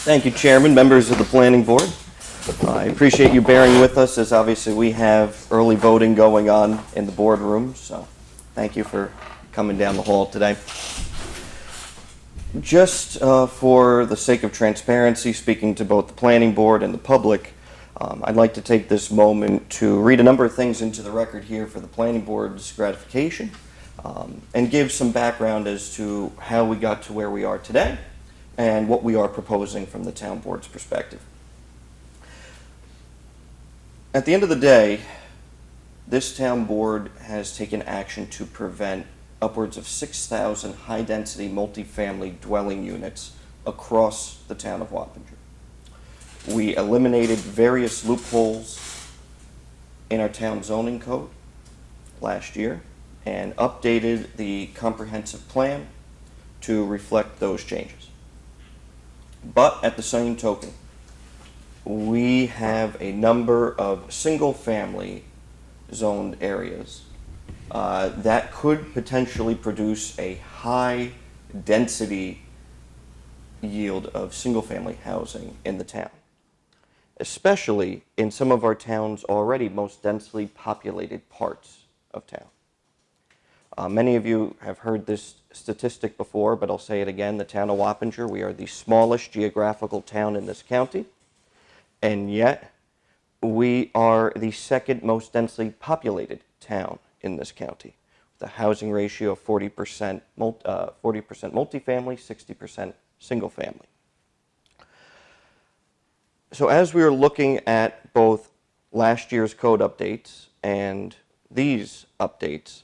Thank you, Chairman, members of the Planning Board. I appreciate you bearing with us, as obviously we have early voting going on in the boardroom, so thank you for coming down the hall today. Just for the sake of transparency, speaking to both the Planning Board and the public, I'd like to take this moment to read a number of things into the record here for the Planning Board's gratification, and give some background as to how we got to where we are today and what we are proposing from the Town Board's perspective. At the end of the day, this Town Board has taken action to prevent upwards of 6,000 high-density multifamily dwelling units across the town of Wappinger. We eliminated various loopholes in our town zoning code last year and updated the comprehensive plan to reflect those changes. But at the same token, we have a number of single-family zoned areas that could potentially produce a high density yield of single-family housing in the town, especially in some of our town's already most densely populated parts of town. Many of you have heard this statistic before, but I'll say it again. The town of Wappinger, we are the smallest geographical town in this county, and yet we are the second most densely populated town in this county, with a housing ratio of 40% multifamily, 60% single family. So as we were looking at both last year's code updates and these updates,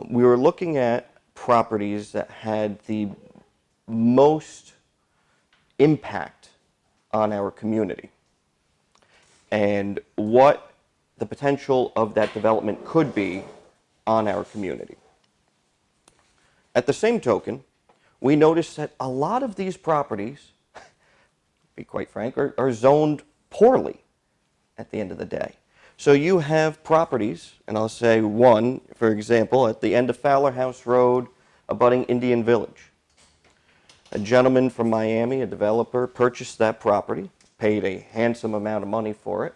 we were looking at properties that had the most impact on our community and what the potential of that development could be on our community. At the same token, we noticed that a lot of these properties, to be quite frank, are zoned poorly at the end of the day. So you have properties, and I'll say one, for example, at the end of Fowler House Road, abutting Indian Village. A gentleman from Miami, a developer, purchased that property, paid a handsome amount of money for it,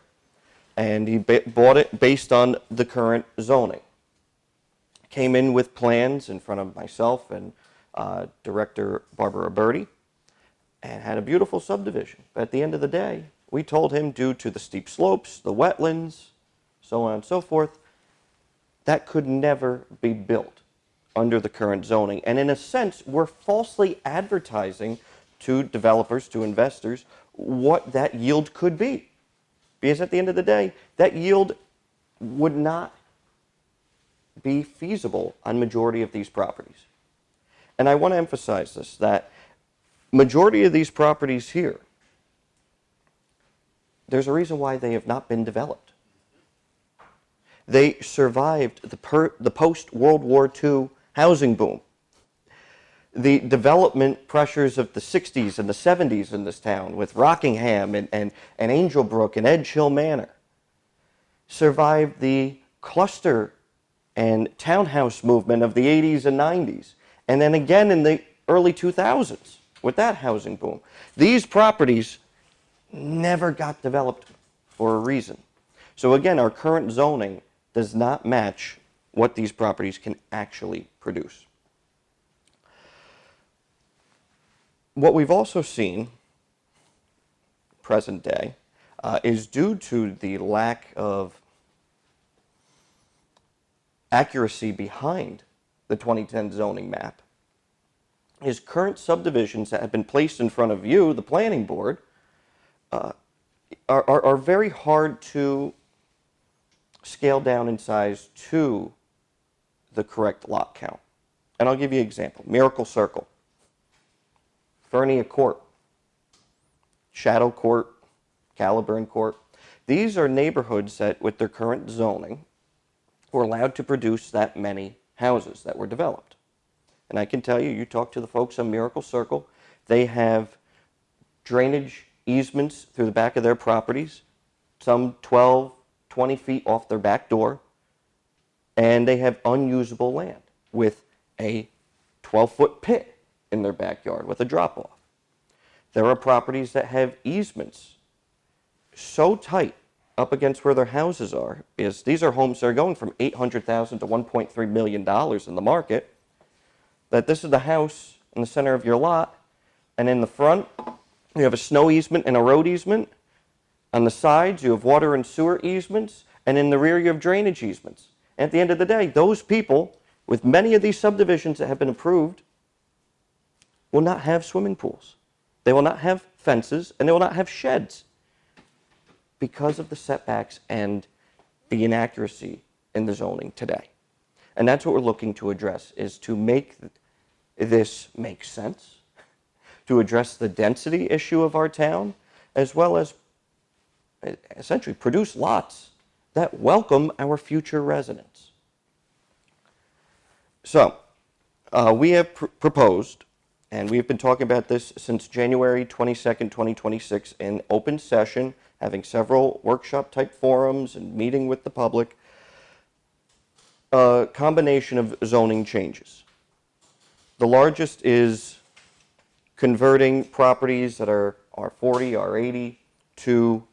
and he bought it based on the current zoning. Came in with plans in front of myself and Director Barbara Berti, and had a beautiful subdivision. But at the end of the day, we told him, due to the steep slopes, the wetlands, so on and so forth, that could never be built under the current zoning. And in a sense, we're falsely advertising to developers, to investors, what that yield could be. Because at the end of the day, that yield would not be feasible on majority of these properties. And I want to emphasize this, that majority of these properties here, there's a reason why they have not been developed. They survived the post-World War II housing boom, the development pressures of the 60s and the 70s in this town with Rockingham and Angel Brook and Edge Hill Manor, survived the cluster and townhouse movement of the 80s and 90s, and then again in the early 2000s with that housing boom. These properties never got developed for a reason. So again, our current zoning does not match what these properties can actually produce. What we've also seen, present day, is due to the lack of accuracy behind the 2010 zoning map, is current subdivisions that have been placed in front of you, the Planning Board, are very hard to scale down in size to the correct lot count. And I'll give you an example. Miracle Circle, Fernia Court, Shadow Court, Caliburn Court. These are neighborhoods that, with their current zoning, were allowed to produce that many houses that were developed. And I can tell you, you talk to the folks on Miracle Circle, they have drainage easements through the back of their properties, some 12, 20 feet off their back door, and they have unusable land with a 12-foot pit in their backyard with a drop-off. There are properties that have easements so tight up against where their houses are, because these are homes that are going from $800,000 to $1.3 million in the market, that this is the house in the center of your lot, and in the front you have a snow easement and a road easement. On the sides you have water and sewer easements, and in the rear you have drainage easements. And at the end of the day, those people, with many of these subdivisions that have been approved, will not have swimming pools. They will not have fences, and they will not have sheds because of the setbacks and the inaccuracy in the zoning today. And that's what we're looking to address, is to make this make sense, to address the density issue of our town, as well as essentially produce lots that welcome our future residents. So, we have proposed, and we've been talking about this since January 22nd, 2026 in open session, having several workshop type forums and meeting with the public, a combination of zoning changes. The largest is converting properties that are R40, R80 to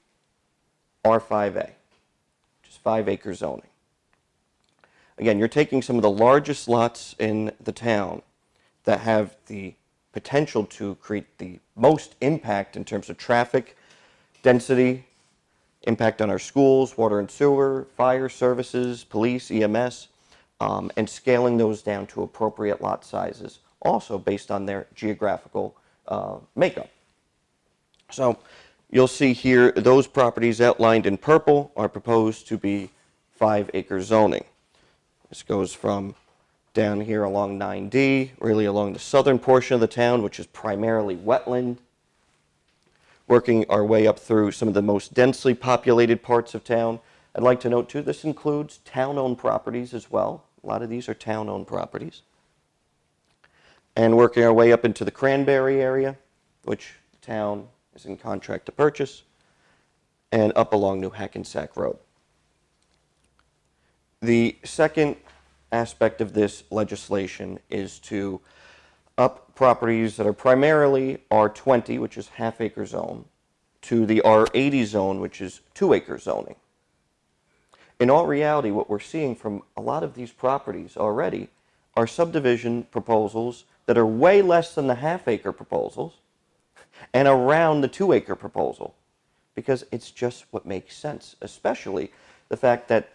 R5A, which is 5 acre zoning. Again, you're taking some of the largest lots in the town that have the potential to create the most impact in terms of traffic, density, impact on our schools, water and sewer, fire services, police, EMS, and scaling those down to appropriate lot sizes, also based on their geographical makeup. So you'll see here those properties outlined in purple are proposed to be 5 acre zoning. This goes from down here along 9D, really along the southern portion of the town, which is primarily wetland, working our way up through some of the most densely populated parts of town. I'd like to note too, this includes town-owned properties as well. A lot of these are town-owned properties. And working our way up into the Cranberry area, which the town is in contract to purchase, and up along New Hackensack Road. The second aspect of this legislation is to up properties that are primarily R20, which is half acre zone, to the R80 zone, which is 2 acre zoning. In all reality, what we're seeing from a lot of these properties already are subdivision proposals that are way less than the half acre proposals and around the 2 acre proposal, because it's just what makes sense, especially the fact that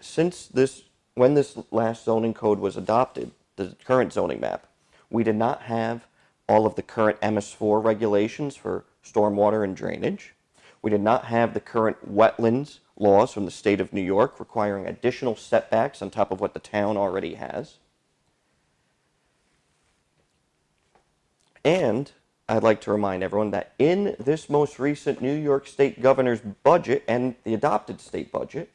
when this last zoning code was adopted, the current zoning map, we did not have all of the current MS4 regulations for stormwater and drainage. We did not have the current wetlands laws from the state of New York requiring additional setbacks on top of what the town already has. And I'd like to remind everyone that in this most recent New York State governor's budget and the adopted state budget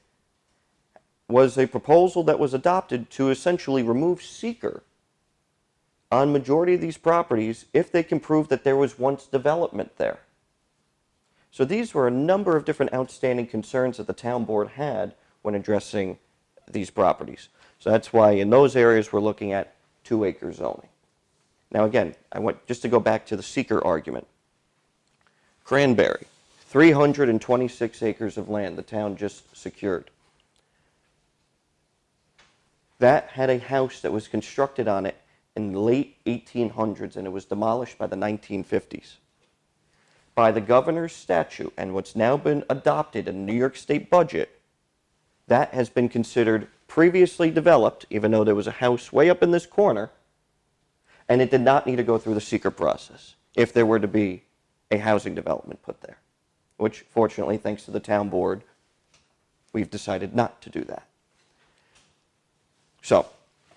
was a proposal that was adopted to essentially remove seeker on majority of these properties if they can prove that there was once development there. So these were a number of different outstanding concerns that the town board had when addressing these properties. So that's why in those areas we're looking at 2 acre zoning. Now again, I want just to go back to the seeker argument. Cranberry, 326 acres of land the town just secured. That had a house that was constructed on it in the late 1800s, and it was demolished by the 1950s. By the governor's statute and what's now been adopted in the New York State budget, that has been considered previously developed, even though there was a house way up in this corner, and it did not need to go through the seeker process if there were to be a housing development put there, which fortunately, thanks to the town board, we've decided not to do that. So,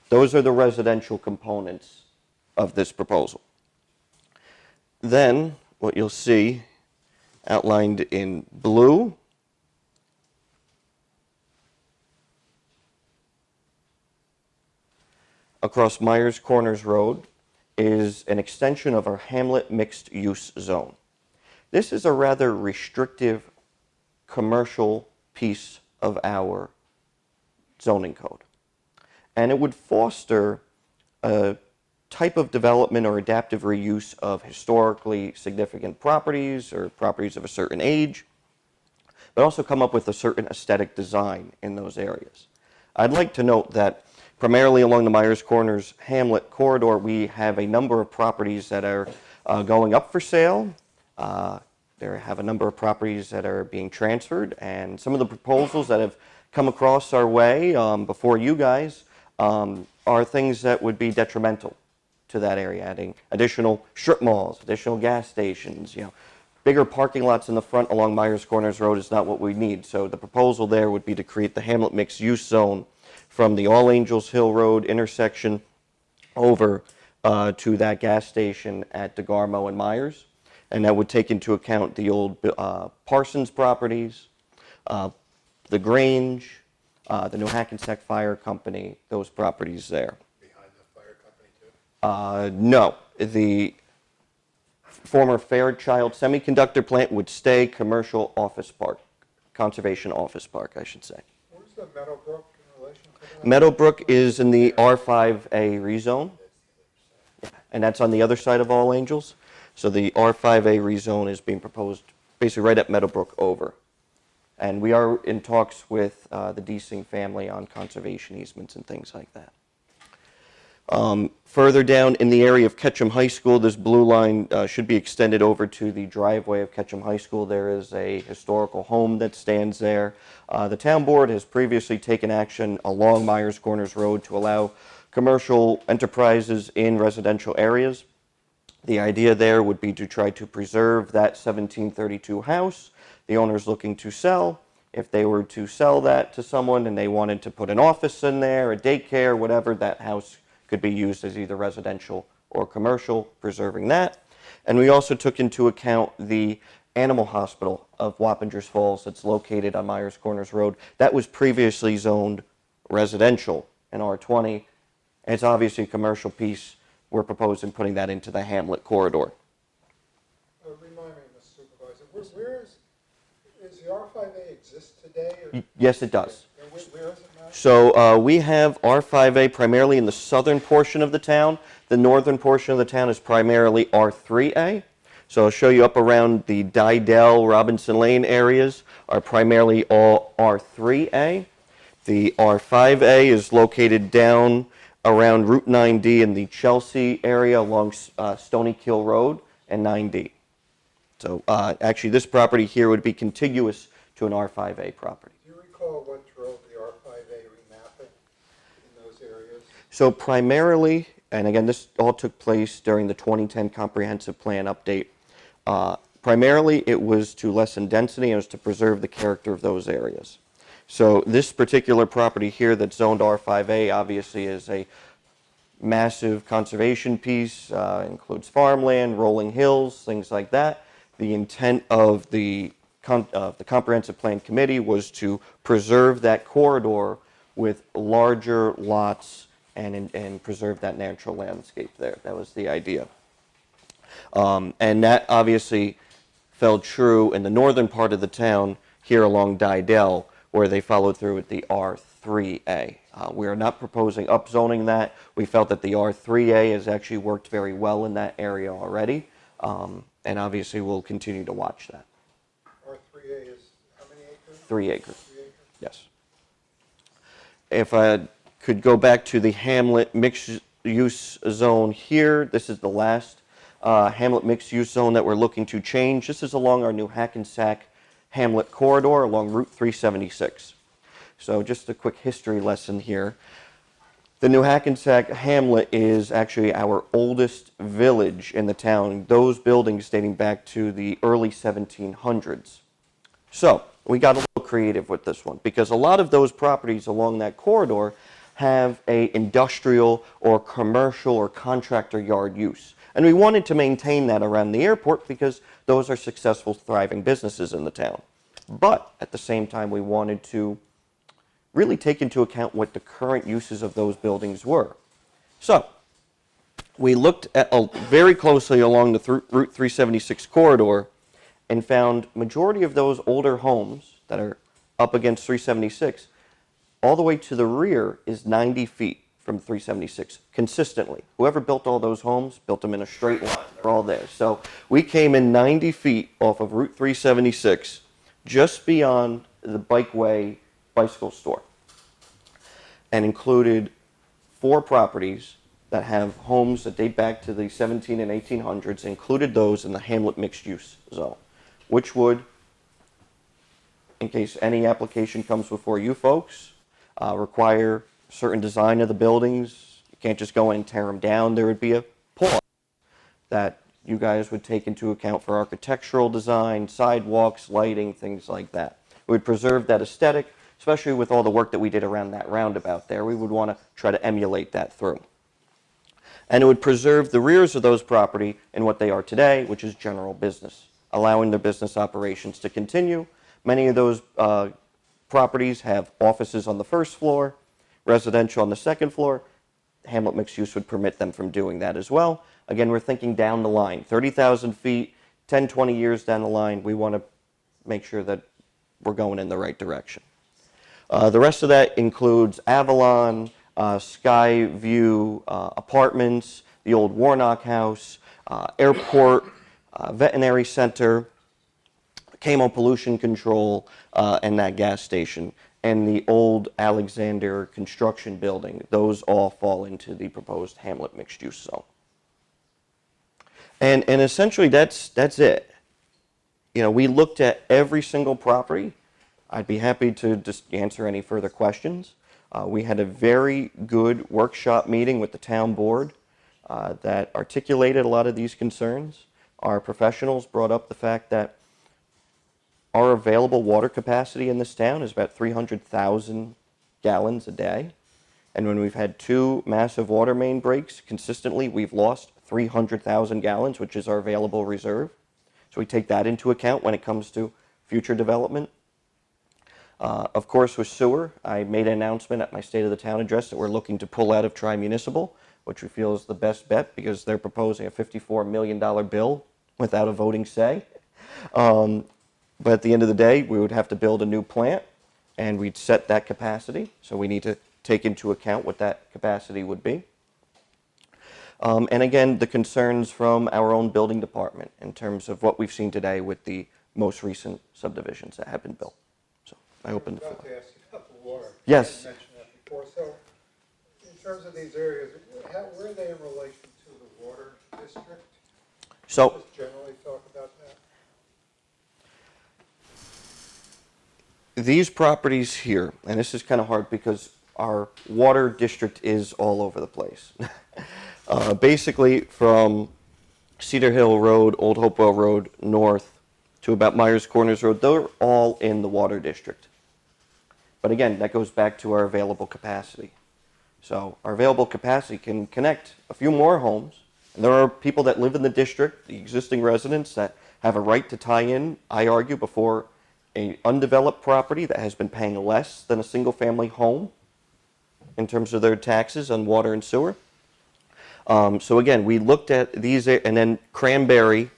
those are the residential components of this proposal. Then, what you'll see outlined in blue across Myers Corners Road is an extension of our Hamlet mixed-use zone. This is a rather restrictive commercial piece of our zoning code. And it would foster a type of development or adaptive reuse of historically significant properties or properties of a certain age, but also come up with a certain aesthetic design in those areas. I'd like to note that primarily along the Myers Corners Hamlet corridor, we have a number of properties that are going up for sale. There have a number of properties that are being transferred, and some of the proposals that have come across our way before you guys are things that would be detrimental to that area, adding additional strip malls, additional gas stations, bigger parking lots in the front along Myers Corners Road is not what we need. So the proposal there would be to create the Hamlet Mixed Use Zone from the All Angels Hill Road intersection over to that gas station at DeGarmo and Myers. And that would take into account the old Parsons properties, the Grange, the New Hackensack Fire Company, those properties there. Behind the fire company too? No, the former Fairchild Semiconductor plant would stay commercial office park, conservation office park, I should say. Where's the Meadowbrook in relation to that? Meadowbrook is in the R5A rezone, and that's on the other side of All Angels. So the R5A rezone is being proposed basically right at Meadowbrook over. And we are in talks with the Deasing family on conservation easements and things like that. Further down in the area of Ketchum High School, this blue line should be extended over to the driveway of Ketchum High School. There is a historical home that stands there. The town board has previously taken action along Myers Corners Road to allow commercial enterprises in residential areas. The idea there would be to try to preserve that 1732 house. The owner's looking to sell. If they were to sell that to someone and they wanted to put an office in there, a daycare, whatever, that house could be used as either residential or commercial, preserving that. And we also took into account the animal hospital of Wappingers Falls that's located on Myers Corners Road. That was previously zoned residential in R20. And it's obviously a commercial piece. We're proposing putting that into the Hamlet corridor. Remind me, Mr. Supervisor, where is the R5A exist today? Or? Yes, it does. And where is it now? So we have R5A primarily in the southern portion of the town. The northern portion of the town is primarily R3A. So I'll show you up around the Didell, Robinson Lane areas are primarily all R3A. The R5A is located down around Route 9D in the Chelsea area along Stony Kill Road and 9D. So actually this property here would be contiguous to an R5A property. Do you recall what drove the R5A remapping in those areas? So primarily, and again this all took place during the 2010 Comprehensive Plan update, primarily it was to lessen density and it was to preserve the character of those areas. So this particular property here that's zoned R5A obviously is a massive conservation piece, includes farmland, rolling hills, things like that. The intent of the Comprehensive Plan Committee was to preserve that corridor with larger lots and preserve that natural landscape there. That was the idea. And that obviously fell true in the northern part of the town here along Didell, where they followed through with the R3A. We are not proposing upzoning that. We felt that the R3A has actually worked very well in that area already, and obviously we'll continue to watch that. R3A is how many acres? 3 acres. 3 acres? Yes. If I could go back to the Hamlet mixed use zone here, this is the last Hamlet mixed use zone that we're looking to change. This is along our New Hackensack Hamlet corridor along Route 376. So just a quick history lesson here. The New Hackensack Hamlet is actually our oldest village in the town. Those buildings dating back to the early 1700s. So we got a little creative with this one because a lot of those properties along that corridor have a industrial or commercial or contractor yard use. And we wanted to maintain that around the airport because those are successful, thriving businesses in the town. But at the same time, we wanted to really take into account what the current uses of those buildings were. So we looked at very closely along the Route 376 corridor and found majority of those older homes that are up against 376, all the way to the rear is 90 feet from 376 consistently. Whoever built all those homes built them in a straight line. They're all there. So we came in 90 feet off of Route 376, just beyond the Bikeway bicycle store, and included 4 properties that have homes that date back to the 17 and 1800s, included those in the Hamlet mixed-use zone, which would, in case any application comes before you folks, require certain design of the buildings. You can't just go in and tear them down. There would be a pull-up that you guys would take into account for architectural design, sidewalks, lighting, things like that. We would preserve that aesthetic, especially with all the work that we did around that roundabout there. We would want to try to emulate that through. And it would preserve the rears of those property in what they are today, which is general business, allowing their business operations to continue. Many of those properties have offices on the first floor, residential on the second floor. Hamlet mixed use would permit them from doing that as well. Again, we're thinking down the line, 30,000 feet, 10, 20 years down the line, we want to make sure that we're going in the right direction. The rest of that includes Avalon, Skyview Apartments, the old Warnock House, Airport, Veterinary Center, Camo Pollution Control, and that gas station, and the old Alexander construction building. Those all fall into the proposed Hamlet mixed-use zone. And essentially, that's it. You know, we looked at every single property. I'd be happy to just answer any further questions. We had a very good workshop meeting with the town board that articulated a lot of these concerns. Our professionals brought up the fact that our available water capacity in this town is about 300,000 gallons a day. And when we've had 2 massive water main breaks consistently, we've lost 300,000 gallons, which is our available reserve. So we take that into account when it comes to future development. Of course, with sewer, I made an announcement at my State of the Town address that we're looking to pull out of tri-municipal, which we feel is the best bet because they're proposing a $54 million bill without a voting say. But at the end of the day, we would have to build a new plant, and we'd set that capacity. So we need to take into account what that capacity would be. And again, the concerns from our own building department in terms of what we've seen today with the most recent subdivisions that have been built. So I open the floor. I was about to ask you about the water. Yes. You mentioned that before. So in terms of these areas, where are they in relation to the water district? So Just generally talk about that. these properties here, and this is kind of hard because our water district is all over the place. Basically from Cedar Hill Road, Old Hopewell Road, north to about Myers Corners Road, they're all in the water district. But again, that goes back to our available capacity. So our available capacity can connect a few more homes. And there are people that live in the district, the existing residents, that have a right to tie in, I argue, before an undeveloped property that has been paying less than a single-family home in terms of their taxes on water and sewer. So again, we looked at these, and then Cranberry,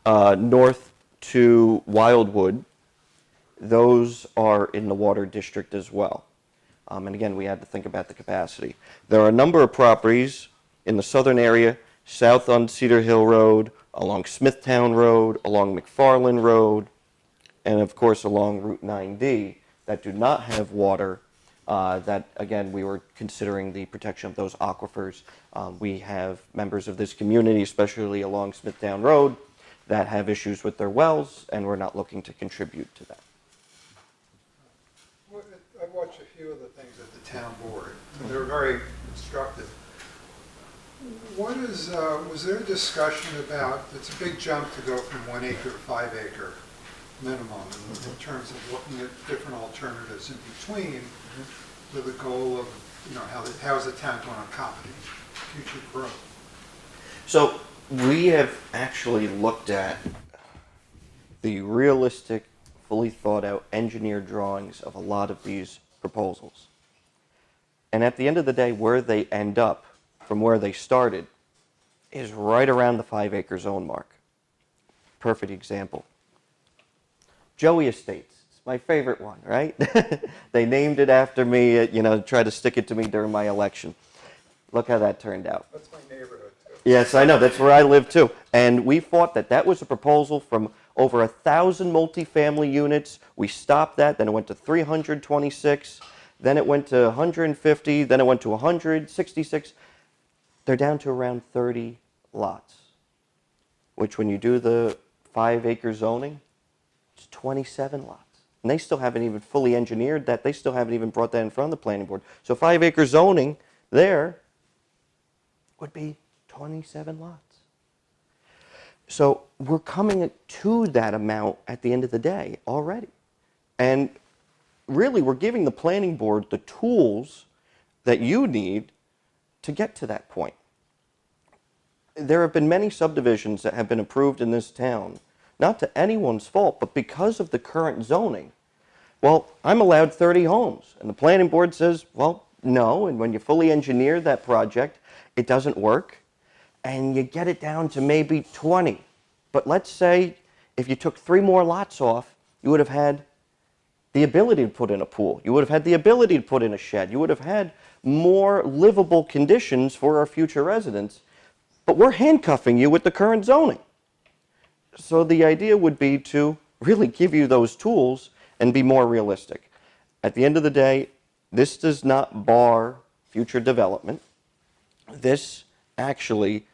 north to Wildwood, those are in the water district as well. And again, we had to think about the capacity. There are a number of properties in the southern area, south on Cedar Hill Road, along Smithtown Road, along McFarland Road, and of course along Route 9D that do not have water. That, again, we were considering the protection of those aquifers. We have members of this community, especially along Smithtown Road, that have issues with their wells, and we're not looking to contribute to that. Well, I watched a few of the things at the town board, and they were very instructive. What is, was there a discussion about, it's a big jump to go from 1 acre to 5 acre minimum in terms of looking at different alternatives in between with the goal of, you know, how is the town going to accommodate future growth? So we have actually looked at the realistic, fully thought out engineered drawings of a lot of these proposals. And at the end of the day, where they end up from where they started is right around the 5 acre zone mark. Perfect example. Joey Estates. It's my favorite one, right? They named it after me, tried to stick it to me during my election. Look how that turned out. That's my neighborhood too. Yes, I know. That's where I live too. And we fought that. That was a proposal from over 1,000 multifamily units. We stopped that. Then it went to 326. Then it went to 150. Then it went to 166. They're down to around 30 lots, which when you do the 5-acre zoning, it's 27 lots. And they still haven't even fully engineered that. They still haven't even brought that in front of the planning board. So 5-acre zoning there would be 27 lots. So we're coming to that amount at the end of the day already. And really, we're giving the planning board the tools that you need to get to that point. There have been many subdivisions that have been approved in this town, not to anyone's fault, but because of the current zoning. Well, I'm allowed 30 homes, and the planning board says, well, no, and when you fully engineer that project, it doesn't work, and you get it down to maybe 20. But let's say if you took 3 more lots off, you would have had the ability to put in a pool. You would have had the ability to put in a shed. You would have had more livable conditions for our future residents. But we're handcuffing you with the current zoning. So the idea would be to really give you those tools and be more realistic. At the end of the day, this does not bar future development. This actually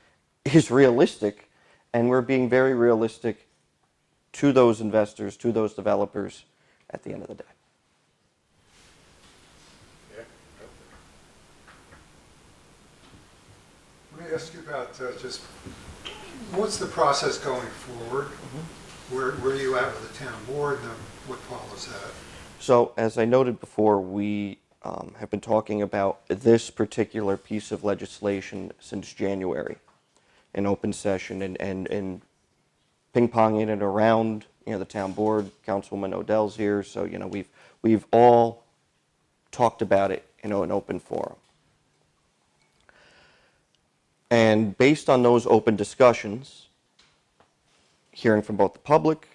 is realistic, and we're being very realistic to those investors, to those developers at the end of the day. Let me ask you about just, what's the process going forward? Where are you at with the town board, and then what follows that? So, as I noted before, we have been talking about this particular piece of legislation since January in open session and ping-ponging it around, the town board. Councilwoman Odell's here, so, we've all talked about it, in open forum. And based on those open discussions, hearing from both the public,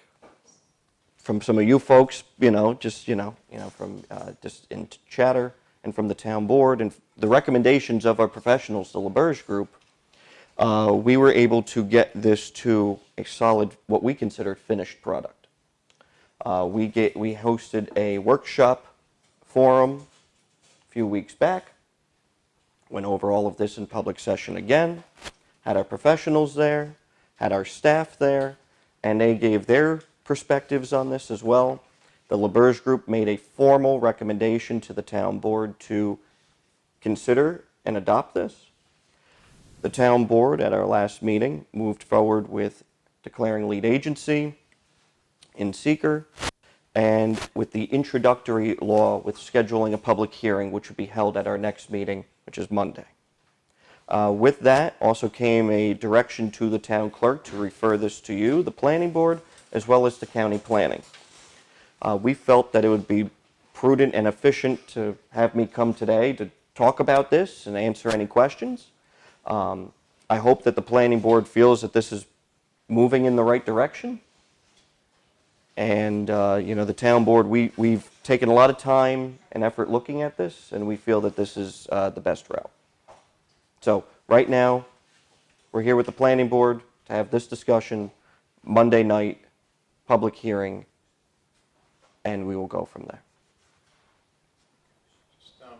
from some of you folks, from just in chatter, and from the town board, and the recommendations of our professionals, the LaBerge group, we were able to get this to a solid, what we consider finished product. We hosted a workshop forum a few weeks back, went over all of this in public session again, had our professionals there, had our staff there, and they gave their perspectives on this as well. The LaBerge group made a formal recommendation to the town board to consider and adopt this. The town board at our last meeting moved forward with declaring lead agency in seeker and with the introductory law with scheduling a public hearing, which would be held at our next meeting, which is Monday. With that also came a direction to the town clerk to refer this to you, the planning board, as well as to county planning. We felt that it would be prudent and efficient to have me come today to talk about this and answer any questions. I hope that the planning board feels that this is moving in the right direction. And, the town board, we've taken a lot of time and effort looking at this, and we feel that this is the best route. So right now, we're here with the planning board to have this discussion Monday night, public hearing, and we will go from there.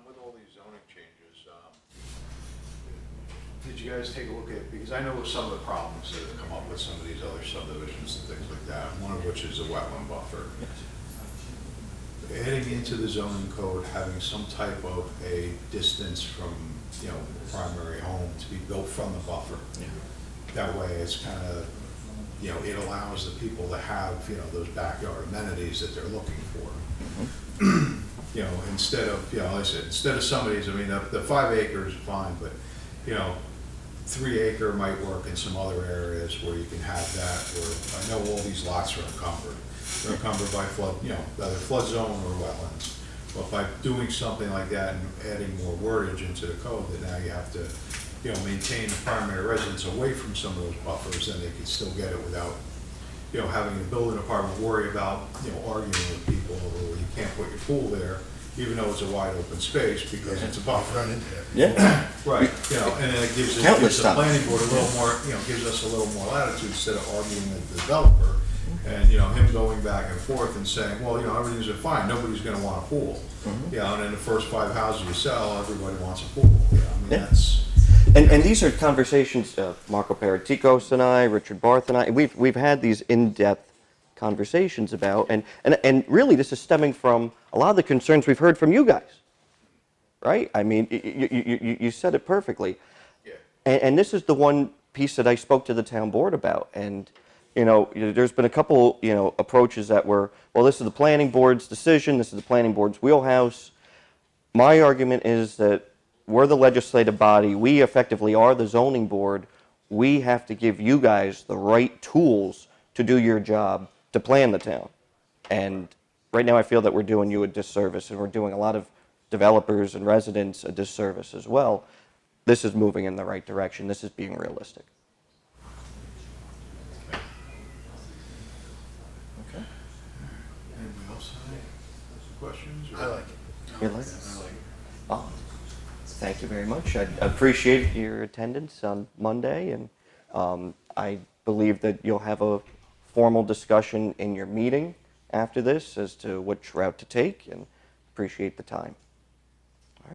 With all these zoning changes, did you guys take a look at, because I know some of the problems that have come up with some of these other subdivisions and things like that, one of which is a wetland buffer. Heading into the zoning code, having some type of a distance from, primary home to be built from the buffer. Yeah. That way it's kind of, it allows the people to have, those backyard amenities that they're looking for. Mm-hmm. Instead of, like I said, instead of somebody's, the 5 acres is fine, but, 3 acre might work in some other areas where you can have that, where I know all these lots are encumbered. They're encumbered by flood, either flood zone or wetlands. But by doing something like that and adding more wordage into the code, that now you have to, maintain the primary residence away from some of those buffers, and they can still get it without, having the building department worry about, arguing with people over put your pool there, even though it's a wide open space, because it's a buffer. Run into that. Yeah. Right, you know, and then it gives the Countless times. planning board a little more, you know, gives us a little more latitude instead of arguing with the developer. And, you know, him going back and forth and saying, well, you know, everything's fine, nobody's gonna want a pool. You know, and then the first 5 houses you sell, everybody wants a pool, you know, I mean, Yeah. that's. And these are conversations, Marco Paratikos and I, Richard Barth and I, we've had these in-depth conversations about, and really this is stemming from a lot of the concerns we've heard from you guys, right? I mean, you said it perfectly. Yeah. And this is the one piece that I spoke to the town board about, and you know, there's been a couple, you know, approaches that were, well, this is the planning board's decision, this is the planning board's wheelhouse. My argument is that we're the legislative body, we effectively are the zoning board, we have to give you guys the right tools to do your job, to plan the town. And right now I feel that we're doing you a disservice, and we're doing a lot of developers and residents a disservice as well. This is moving in the right direction, this is being realistic. Okay. Anybody else have any questions? I like it. You like it? I like it. Oh, thank you very much. I appreciate your attendance on Monday, and I believe that you'll have a formal discussion in your meeting after this as to which route to take, and appreciate the time.